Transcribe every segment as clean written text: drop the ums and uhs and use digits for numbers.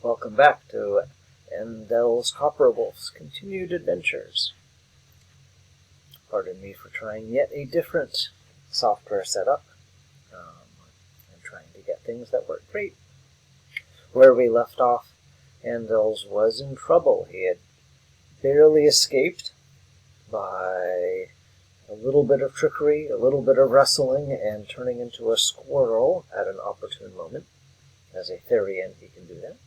Welcome back to Andelz Copperwolf's continued adventures. Pardon me for trying yet a different software setup. I'm trying to get things that work great. Where we left off, Andelz was in trouble. He had barely escaped by a little bit of trickery, a little bit of wrestling, and turning into a squirrel at an opportune moment. As a Therian, he can do that.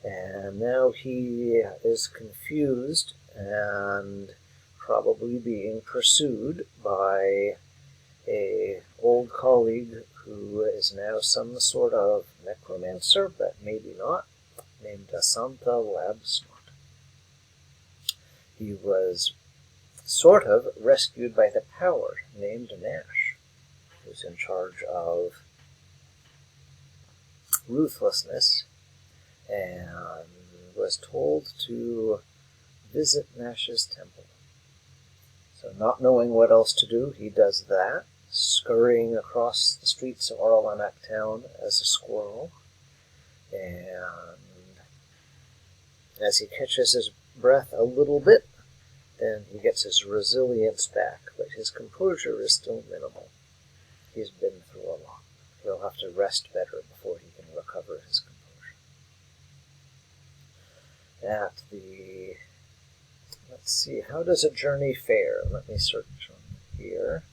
And now he is confused and probably being pursued by an old colleague who is now some sort of necromancer, but maybe not, named Asantha Labsnot. He was sort of rescued by the power named Nash, who's in charge of ruthlessness, and was told to visit Nash's temple. So not knowing what else to do, he does that, scurrying across the streets of Orlanak town as a squirrel. And as he catches his breath a little bit, then he gets his resilience back, but his composure is still minimal. He's been through a lot. He'll have to rest better before he can recover his composure. Let's see, how does a journey fare? Let me search on here.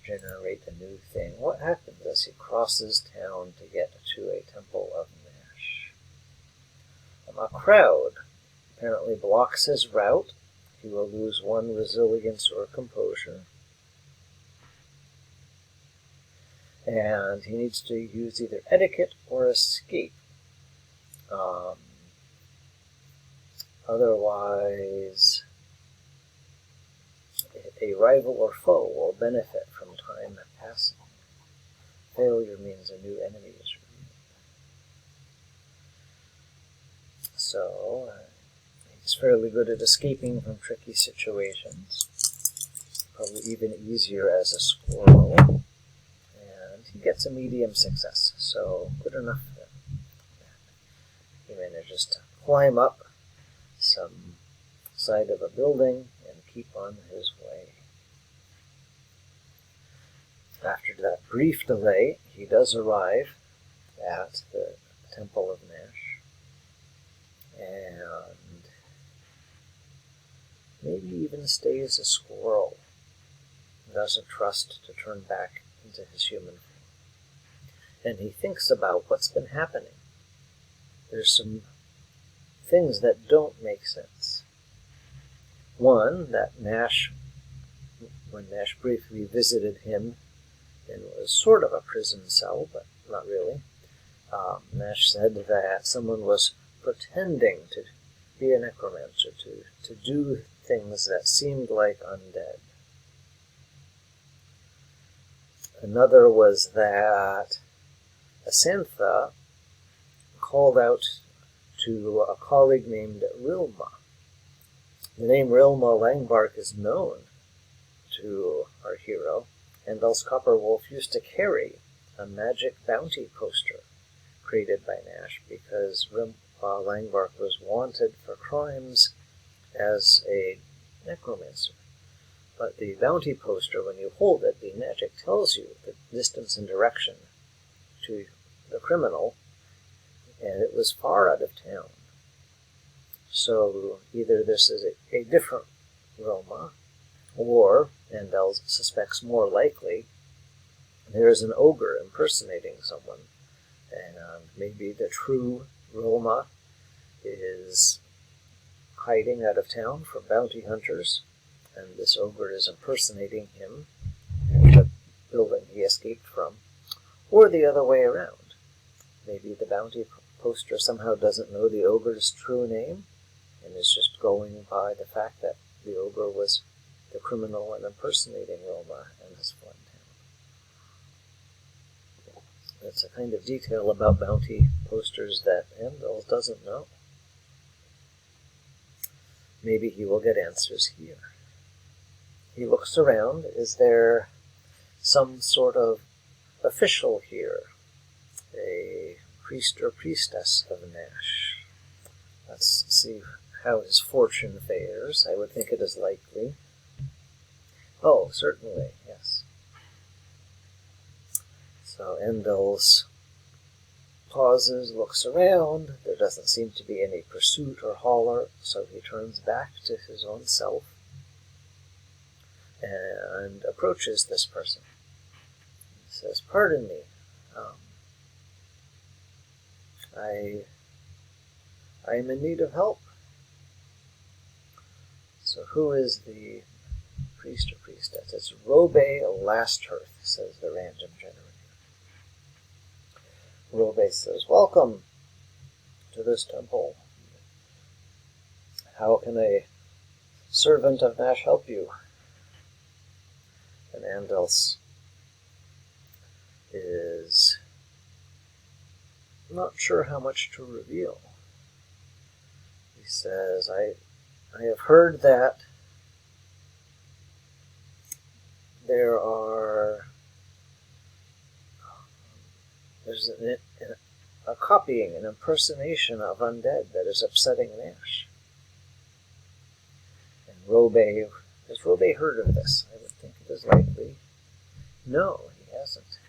Generate a new thing. What happens as he crosses town to get to a temple of Nash? A crowd apparently blocks his route. He will lose one resilience or composure. And he needs to use either etiquette or escape. Otherwise, a rival or foe will benefit from time passing. Failure means a new enemy is revealed. So, he's fairly good at escaping from tricky situations. Probably even easier as a squirrel. And he gets a medium success, so good enough for that. He manages to climb up some side of a building and keep on his way. After that brief delay, he does arrive at the Temple of Nash, and maybe even stays a squirrel. Doesn't trust to turn back into his human form. And he thinks about what's been happening. There's some things that don't make sense. One, that when Nash briefly visited him, and it was sort of a prison cell, but not really, Nash said that someone was pretending to be a necromancer, to do things that seemed like undead. Another was that Asantha called out to a colleague named Rilma. The name Rilma Langbark is known to our hero. Andelz Copperwolf used to carry a magic bounty poster created by Nash because Rilma Langbark was wanted for crimes as a necromancer. But the bounty poster, when you hold it, the magic tells you the distance and direction to the criminal, and it was far out of town. So either this is a different Roma, or, Andelz suspects more likely, there is an ogre impersonating someone, and maybe the true Roma is hiding out of town from bounty hunters, and this ogre is impersonating him in the building he escaped from, or the other way around. Maybe the bounty poster somehow doesn't know the ogre's true name, and is just going by the fact that the ogre was the criminal and impersonating Roma and has fled town. That's a kind of detail about bounty posters that Andelz doesn't know. Maybe he will get answers here. He looks around. Is there some sort of official here? A priest or priestess of Nash? Let's see how his fortune fares. I would think it is likely. Oh, certainly, yes. So Andelz pauses, looks around. There doesn't seem to be any pursuit or holler, so he turns back to his own self and approaches this person. He says, "Pardon me, I am in need of help." So who is the priest or priestess? It's Robe Lasthearth, says the random generator. Robe says, "Welcome to this temple. How can a servant of Nash help you?" And Andelz is not sure how much to reveal. He says, I have heard that there's a copying, an impersonation of undead that is upsetting Nash. And has Robe heard of this? I would think it is likely. No, he hasn't.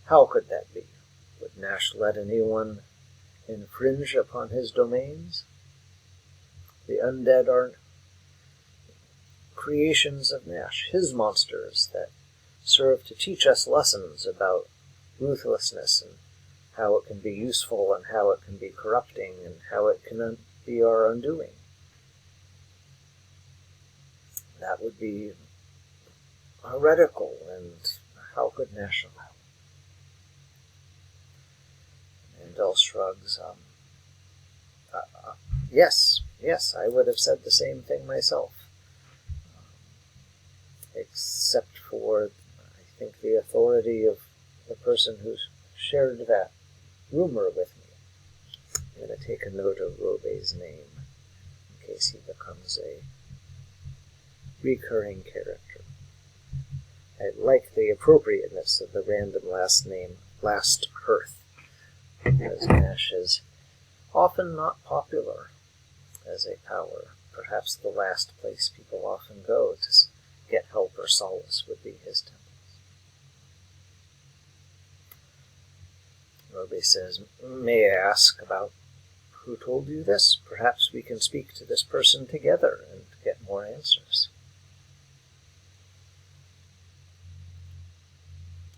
How could that be? Would Nash let anyone infringe upon his domains? The undead are creations of Nash, his monsters that serve to teach us lessons about ruthlessness and how it can be useful and how it can be corrupting and how it can be our undoing. That would be heretical, and how could Nash allow? Andelz shrugs. Yes, I would have said the same thing myself. Except for, I think, the authority of the person who shared that rumor with me. I'm going to take a note of Robe's name in case he becomes a recurring character. I like the appropriateness of the random last name, Lasthearth, because Nash is often not popular as a power. Perhaps the last place people often go to get help or solace would be his temples. Robe says, "May I ask about who told you this? Perhaps we can speak to this person together and get more answers."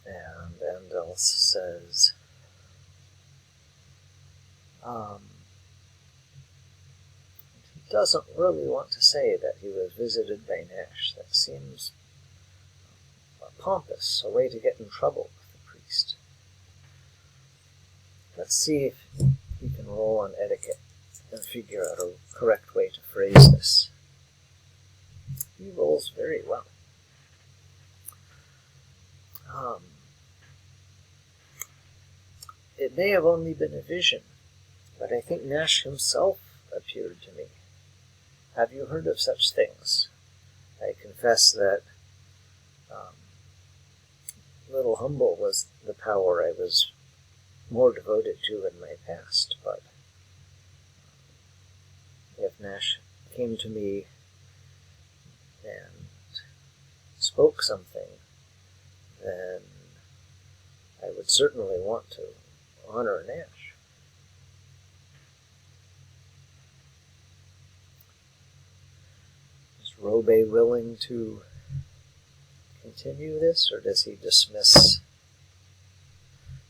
And Andelz says, he doesn't really want to say that he was visited by Nash. That seems pompous, a way to get in trouble with the priest. Let's see if he can roll on etiquette and figure out a correct way to phrase this. He rolls very well. It may have only been a vision, but I think Nash himself appeared to me. Have you heard of such things? I confess that Little Humble was the power I was more devoted to in my past, but if Nash came to me and spoke something, then I would certainly want to honor Nash. Is Robe willing to continue this, or does he dismiss?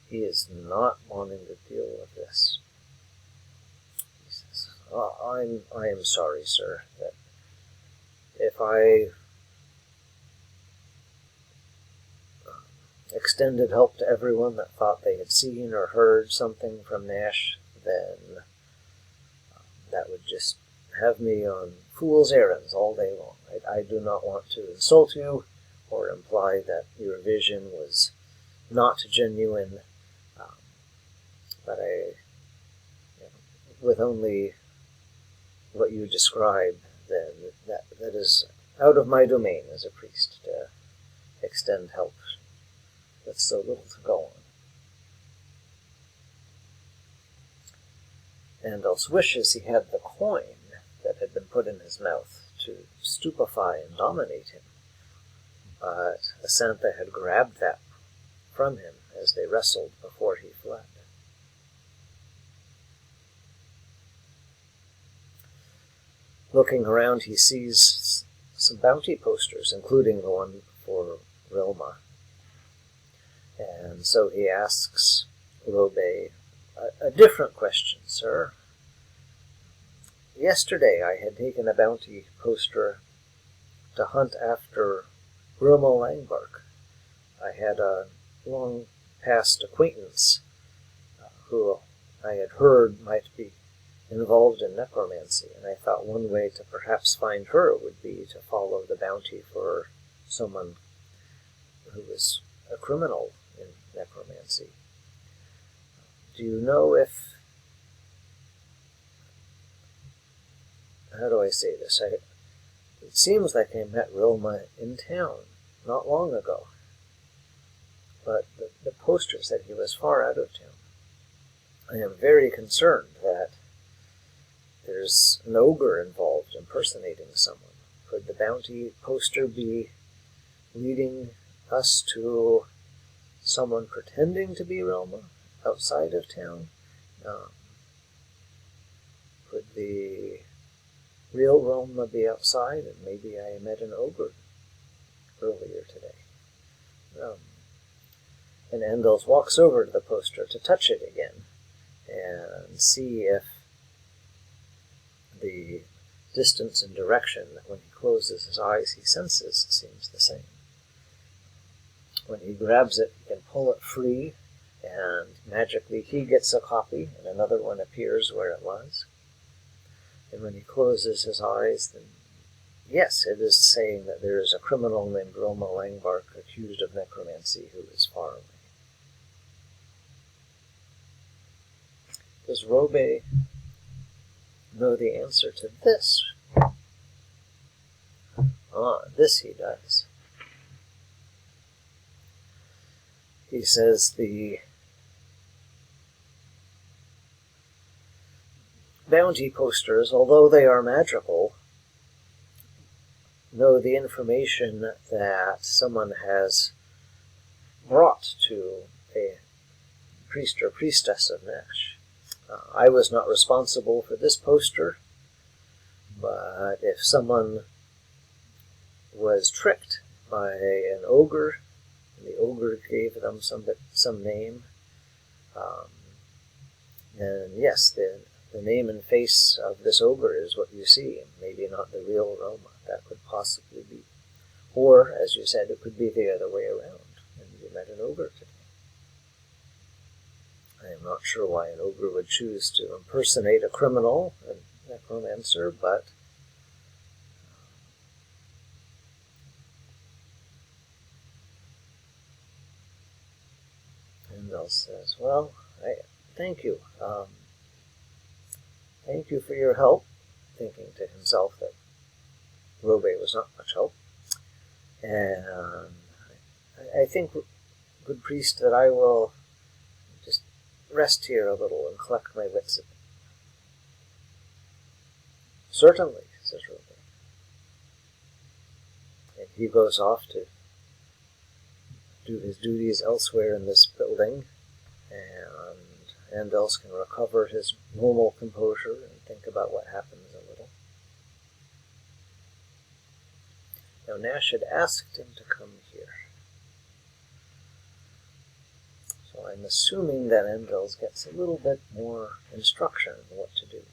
He is not wanting to deal with this. He says, I am sorry, sir, that if I extended help to everyone that thought they had seen or heard something from Nash, then that would just have me on fool's errands all day long. I do not want to insult you or imply that your vision was not genuine, but with only what you describe, then that is out of my domain as a priest to extend help with so little to go on. Andelz wishes he had the coin that had been put in his mouth to stupefy and dominate him, but Asantha had grabbed that from him as they wrestled before he fled. Looking around, he sees some bounty posters, including the one for Rilma. And so he asks Robe a different question, sir. Yesterday I had taken a bounty poster to hunt after Rilma Langbark. I had a long-past acquaintance who I had heard might be involved in necromancy, and I thought one way to perhaps find her would be to follow the bounty for someone who was a criminal in necromancy. Do you know if... How do I say this? It seems like I met Rilma in town not long ago, but the poster said he was far out of town. I am very concerned that there's an ogre involved impersonating someone. Could the bounty poster be leading us to someone pretending to be Rilma outside of town? Could the real Rilma be outside, and maybe I met an ogre earlier today? And Andelz walks over to the poster to touch it again and see if the distance and direction that when he closes his eyes he senses seems the same. When he grabs it, he can pull it free, and magically he gets a copy, and another one appears where it was. And when he closes his eyes, then yes, it is saying that there is a criminal named Rilma Langbark accused of necromancy who is far away. Does Robe know the answer to this? This he does. He says the bounty posters, although they are magical, know the information that someone has brought to a priest or priestess of Nash. I was not responsible for this poster, but if someone was tricked by an ogre, and the ogre gave them some name, then yes, the name and face of this ogre is what you see, and maybe not the real Roma. That could possibly be. Or, as you said, it could be the other way around, and you met an ogre today. I am not sure why an ogre would choose to impersonate a criminal, a necromancer, but Andelz says, well, thank you. Thank you for your help, thinking to himself that Robe was not much help. And I think, good priest, that I will just rest here a little and collect my wits a bit. Certainly, says Robe. And he goes off to do his duties elsewhere in this building, and Andelz can recover his normal composure and think about what happens a little. Now Nash had asked him to come here, so I'm assuming that Andelz gets a little bit more instruction on what to do.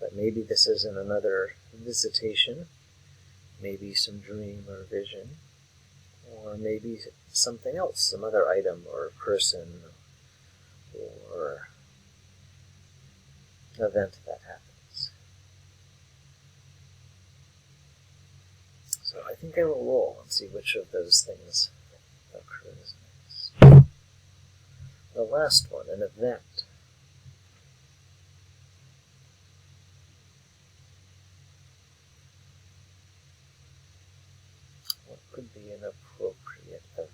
But maybe this isn't another visitation, maybe some dream or vision, or maybe something else, some other item or person or event that happens. So I think I will roll and see which of those things occurs next. The last one, an event. What could be an appropriate event?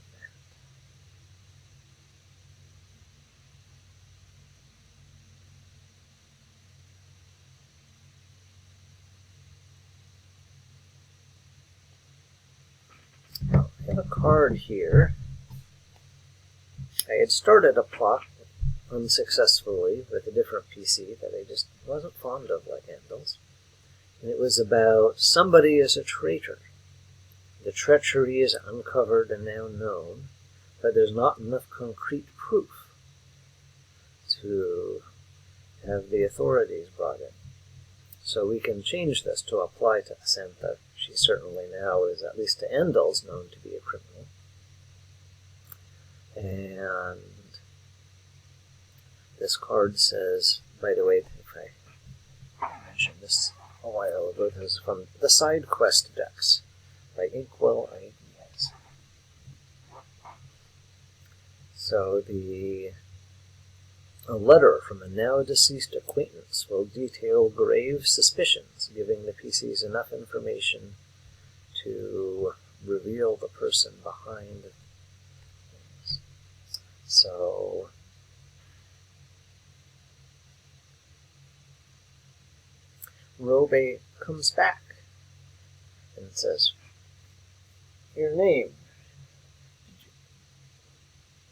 card here. I had started a plot unsuccessfully with a different PC that I just wasn't fond of, like Andelz. And it was about somebody is a traitor. The treachery is uncovered and now known, but there's not enough concrete proof to have the authorities brought in. So we can change this to apply to Asantha. She certainly now is, at least to Andelz, known to be a criminal. And this card says, by the way, if I mentioned this a while ago, this is from the Side Quest decks by Inkwell Ideas. So a letter from a now-deceased acquaintance will detail grave suspicions, giving the PCs enough information to reveal the person behind things. So Robe comes back and says, "Your name.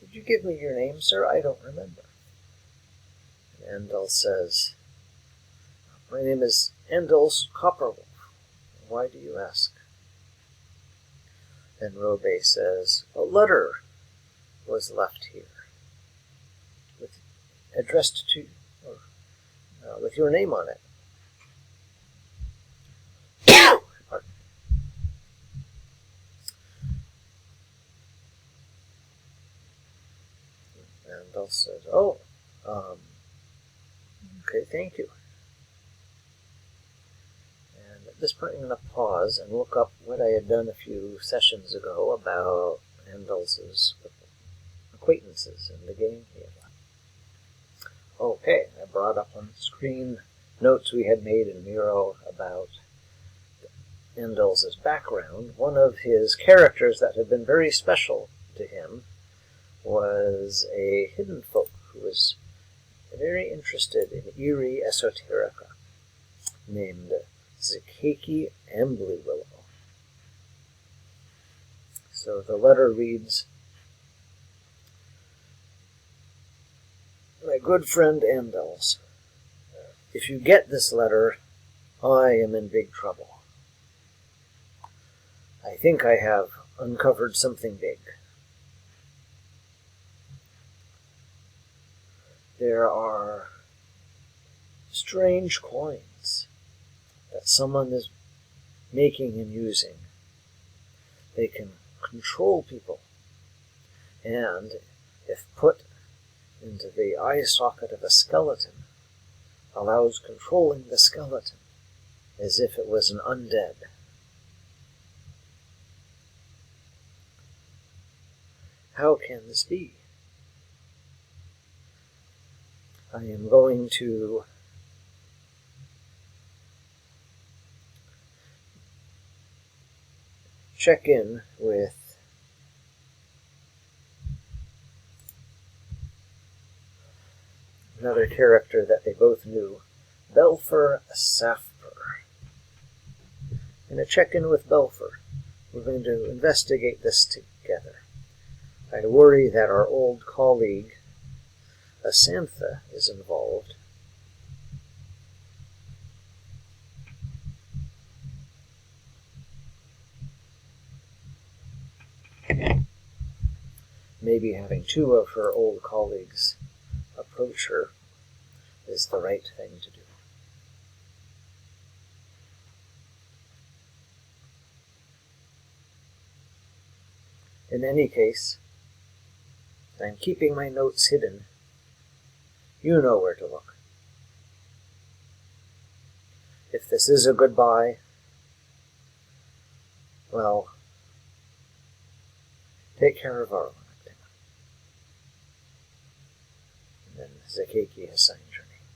Did you give me your name, sir? I don't remember." And Andelz says, "My name is Andelz Copperwolf. Why do you ask?" And Robe says, "A letter was left here, addressed to, with your name on it." And Andelz says, "Oh, okay, thank you." And at this point I'm going to pause and look up what I had done a few sessions ago about Andelz's acquaintances in the game he had left. Okay, I brought up on the screen notes we had made in Miro about Andelz's background. One of his characters that had been very special to him was a hidden folk who was very interested in eerie esoterica, named Zakeki Ambly-Willow. So the letter reads, "My good friend Andelz, if you get this letter, I am in big trouble. I think I have uncovered something big. There are strange coins that someone is making and using. They can control people, and if put into the eye socket of a skeleton, allows controlling the skeleton as if it was an undead. How can this be? I am going to check in with another character that they both knew, Belfer Safper. I'm going to check in with Belfer. We're going to investigate this together. I worry that our old colleague Asantha is involved. Maybe having two of her old colleagues approach her is the right thing to do." In any case, I'm keeping my notes hidden. You know where to look. If this is a goodbye, well, take care of our acting. And then Zakeki has signed your name.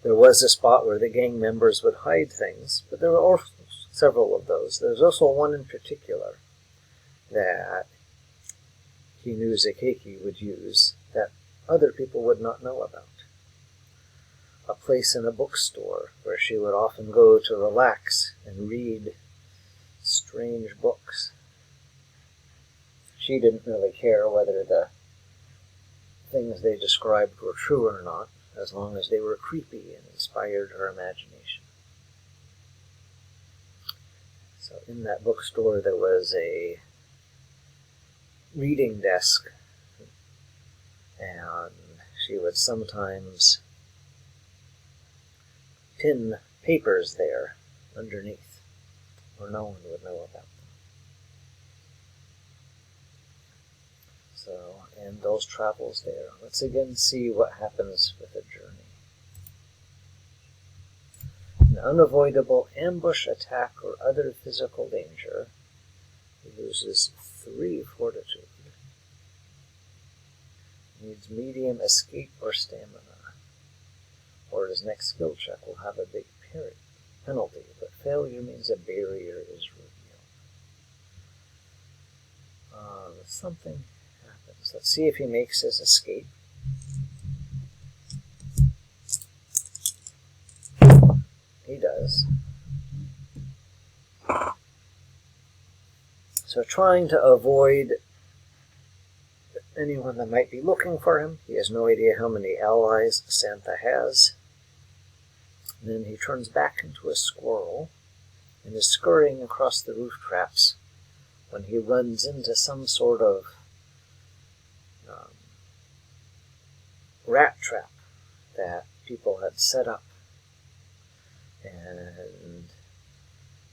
There was a spot where the gang members would hide things, but there were also several of those. There's also one in particular that he knew Zakeki would use that other people would not know about. a place in a bookstore where she would often go to relax and read strange books. She didn't really care whether the things they described were true or not, as long as they were creepy and inspired her imagination. So in that bookstore there was a reading desk, and she would sometimes pin papers there underneath, where no one would know about them. So, Andelz travels there. Let's again see what happens with a journey. An unavoidable ambush, attack, or other physical danger. He loses 3 fortitude. Needs medium escape or stamina. Or his next skill check will have a big penalty, but failure means a barrier is revealed. Something happens. Let's see if he makes his escape. He does. So trying to avoid anyone that might be looking for him. He has no idea how many allies Asantha has. And then he turns back into a squirrel and is scurrying across the roof traps when he runs into some sort of rat trap that people had set up. And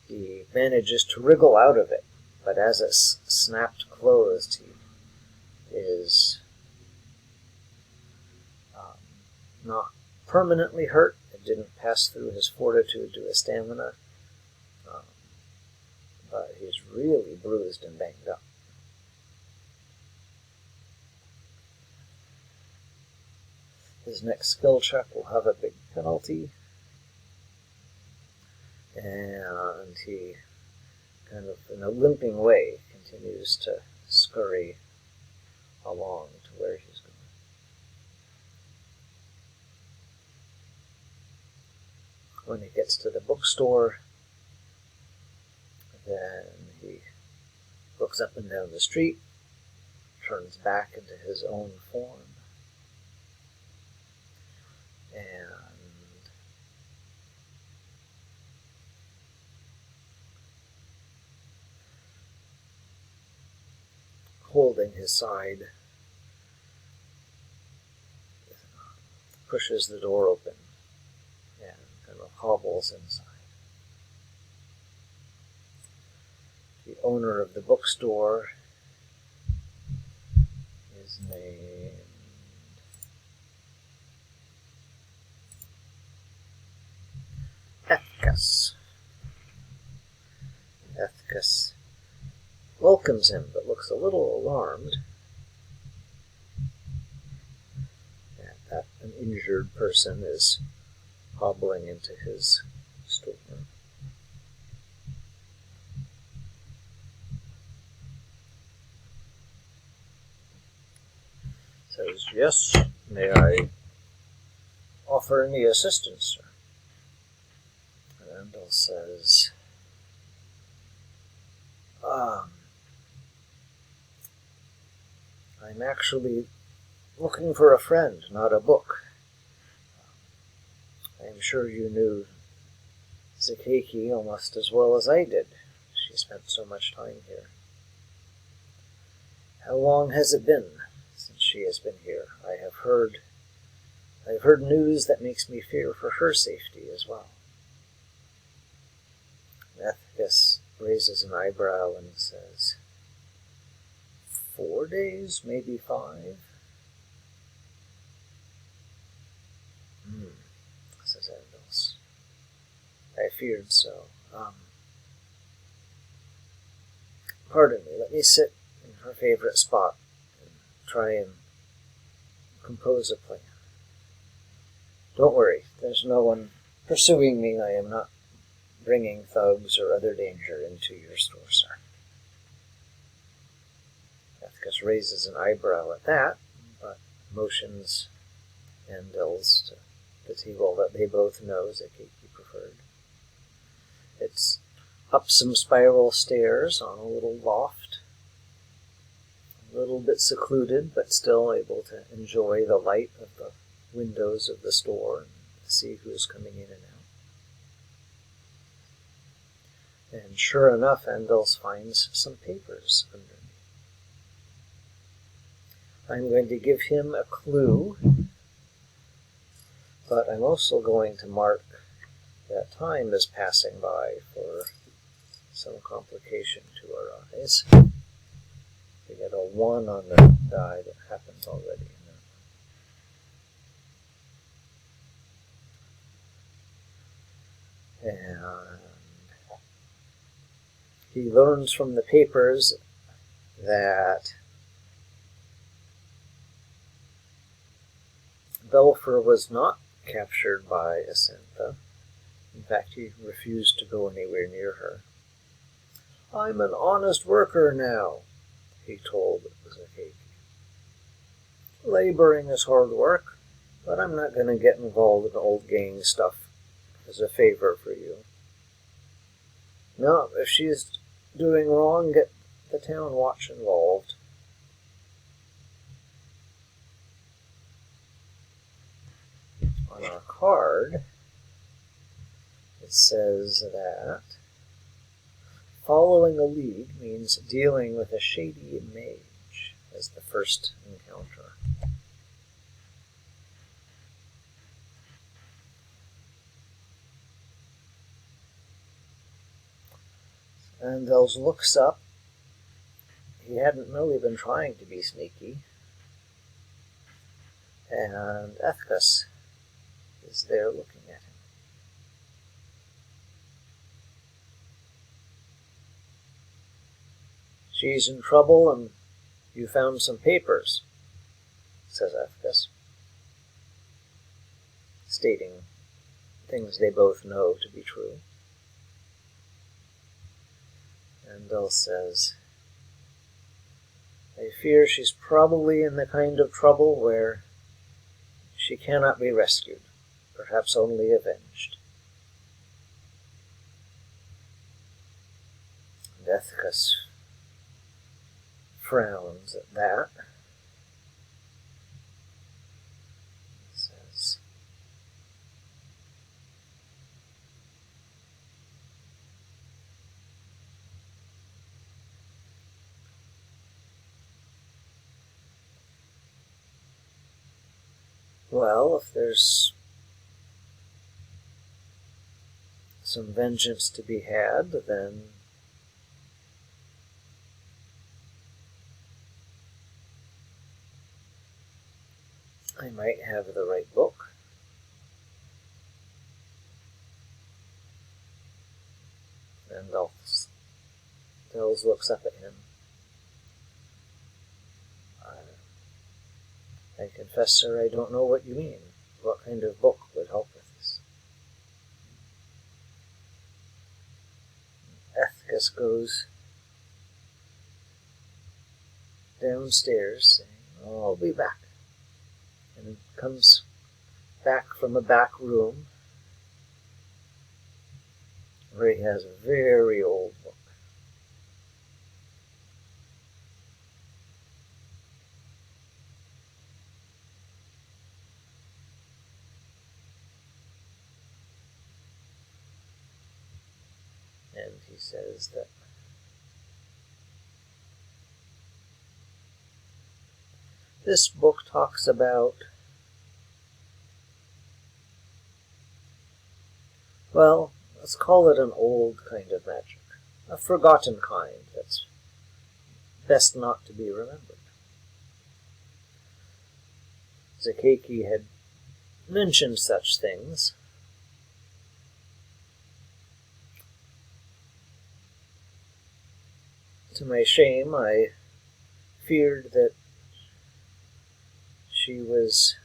he manages to wriggle out of it, but as it snapped closed, he is not permanently hurt. It didn't pass through his fortitude to his stamina, but he's really bruised and banged up. His next skill check will have a big penalty, and he kind of, in a limping way, continues to scurry along to where he's going. When he gets to the bookstore, then he looks up and down the street, turns back into his own form, and holding his side, pushes the door open and kind of hobbles inside. The owner of the bookstore is named Ethkus welcomes him, but looks a little alarmed that an injured person is hobbling into his store. Says, "Yes, may I offer any assistance, sir?" And Andelz says, I'm actually looking for a friend, not a book. I'm sure you knew Zakeki almost as well as I did. She spent so much time here. How long has it been since she has been here? I've heard news that makes me fear for her safety as well. Ethkus raises an eyebrow and says, 4 days, maybe 5? Says Andelz. I feared so. Pardon me, let me sit in her favorite spot and try and compose a plan. Don't worry, there's no one pursuing me. I am not bringing thugs or other danger into your store, sir. Ethkus raises an eyebrow at that, but motions Andelz to the table that they both know Zakeki preferred. It's up some spiral stairs on a little loft, a little bit secluded, but still able to enjoy the light of the windows of the store and see who's coming in and out. And sure enough, Andelz finds some papers underneath. I'm going to give him a clue, but I'm also going to mark that time is passing by for some complication to our eyes. We get a 1 on the die that happens already. And he learns from the papers that Belfer was not captured by Asantha. In fact, he refused to go anywhere near her. "I'm an honest worker now," he told Zakeki. "Laboring is hard work, but I'm not going to get involved in old gang stuff as a favor for you. No, if she's doing wrong, get the town watch involved." On our card, it says that following a lead means dealing with a shady mage as the first encounter. Andelz looks up. He hadn't really been trying to be sneaky. And Ethkus is there looking at him. "She's in trouble and you found some papers," says Ethkus, stating things they both know to be true. Andelz says, "I fear she's probably in the kind of trouble where she cannot be rescued, perhaps only avenged." And Ethkus frowns at that. He says, "Well, if there's some vengeance to be had, then I might have the right book." And Andelz looks up at him. "I confess, sir, I don't know what you mean. What kind of book would help with this?" Ethkus goes downstairs, saying, "Oh, I'll be back," and comes back from a back room where he has a very old book. And he says that this book talks about, well, let's call it an old kind of magic, a forgotten kind that's best not to be remembered. Zakeki had mentioned such things. To my shame, I feared that she was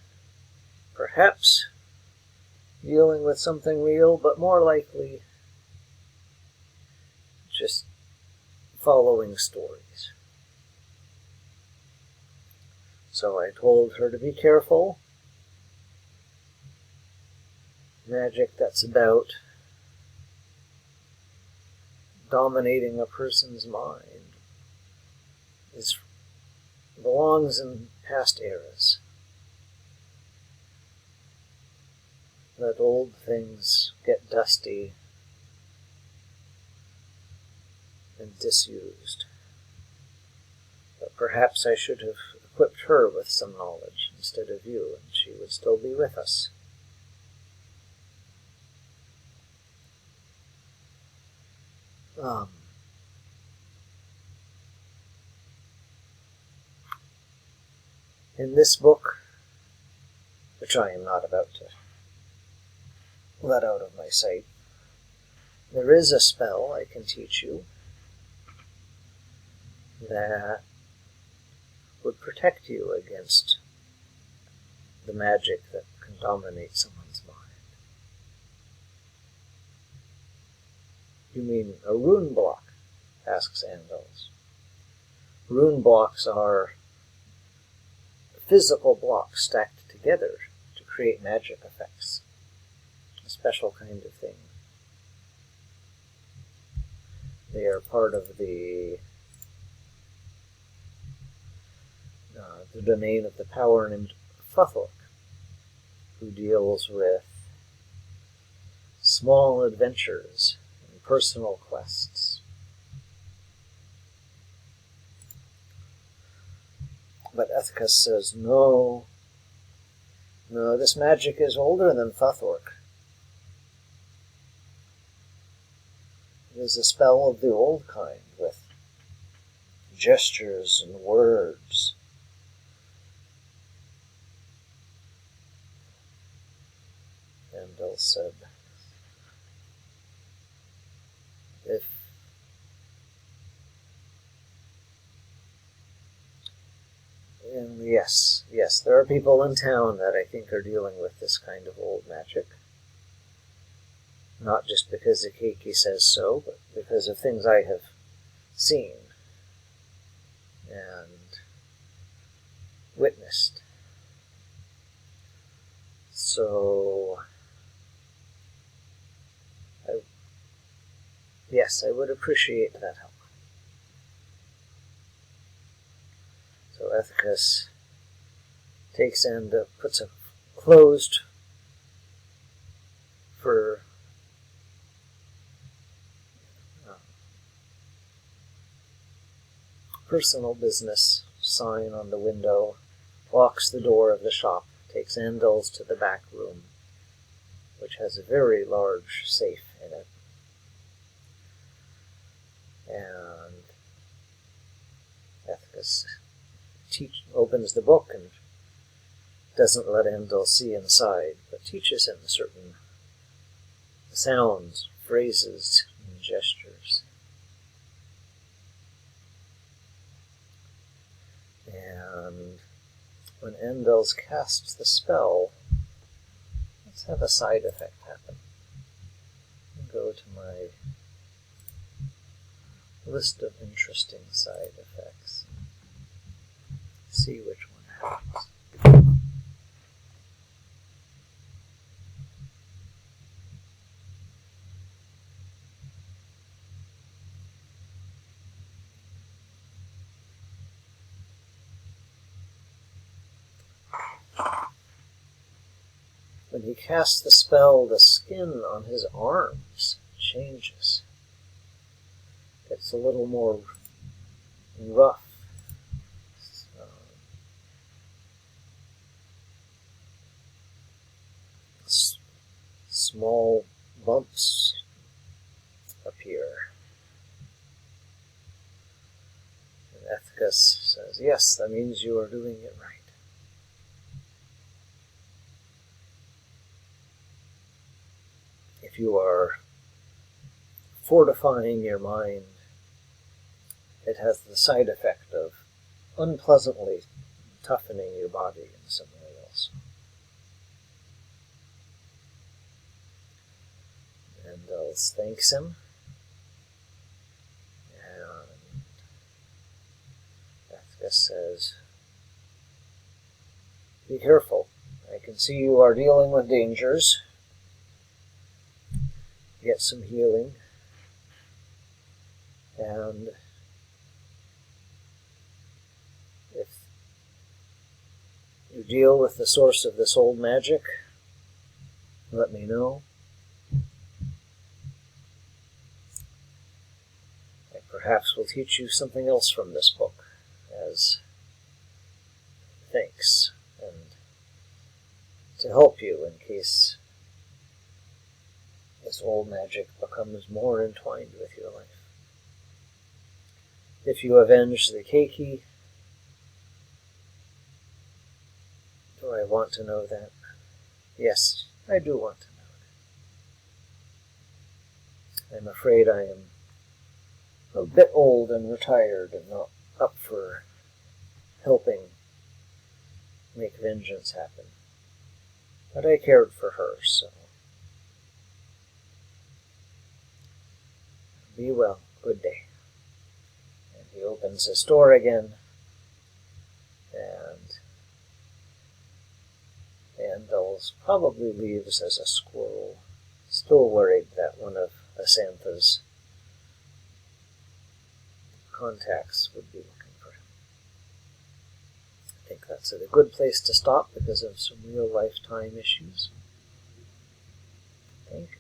perhaps dealing with something real, but more likely just following stories. So I told her to be careful, magic that's about dominating a person's mind belongs in past eras. Let old things get dusty and disused. But perhaps I should have equipped her with some knowledge instead of you, and she would still be with us. In this book, which I am not about to let out of my sight, there is a spell I can teach you that would protect you against the magic that can dominate someone's mind. You mean a rune block? Asks Andelz. Rune blocks are physical blocks stacked together to create magic effects. A special kind of thing. They are part of the domain of the power named Futhork, who deals with small adventures and personal quests. But Ethicus says, no, this magic is older than Futhork. It is a spell of the old kind, with gestures and words. Andelz said, yes, there are people in town that I think are dealing with this kind of old magic. Not just because Akeki says so, but because of things I have seen and witnessed. So, I would appreciate that help. So Ethicus takes and puts a closed for personal business sign on the window, locks the door of the shop, takes Andelz to the back room, which has a very large safe in it. And Ethicus opens the book and doesn't let Andelz see inside, but teaches him certain sounds, phrases, and gestures. And when Andelz casts the spell, let's have a side effect happen. I'll go to my list of interesting side effects. See which one happens. When he casts the spell, the skin on his arms changes. It's a little more rough. Small bumps appear. And Ethicus says, yes, that means you are doing it right. If you are fortifying your mind, it has the side effect of unpleasantly toughening your body in some way else. Andelz thanks him, and Ethicus says, be careful. I can see you are dealing with dangers. get some healing, and if you deal with the source of this old magic, let me know. And perhaps we'll teach you something else from this book as thanks, and to help you in case this old magic becomes more entwined with your life. If you avenge the keiki, do I want to know that? Yes, I do want to know it. I'm afraid I am a bit old and retired and not up for helping make vengeance happen. But I cared for her, so be well. Good day. And he opens his door again, and Andelz probably leaves as a squirrel, still worried that one of Asantha's contacts would be looking for him. I think that's at a good place to stop because of some real lifetime issues. Thank you.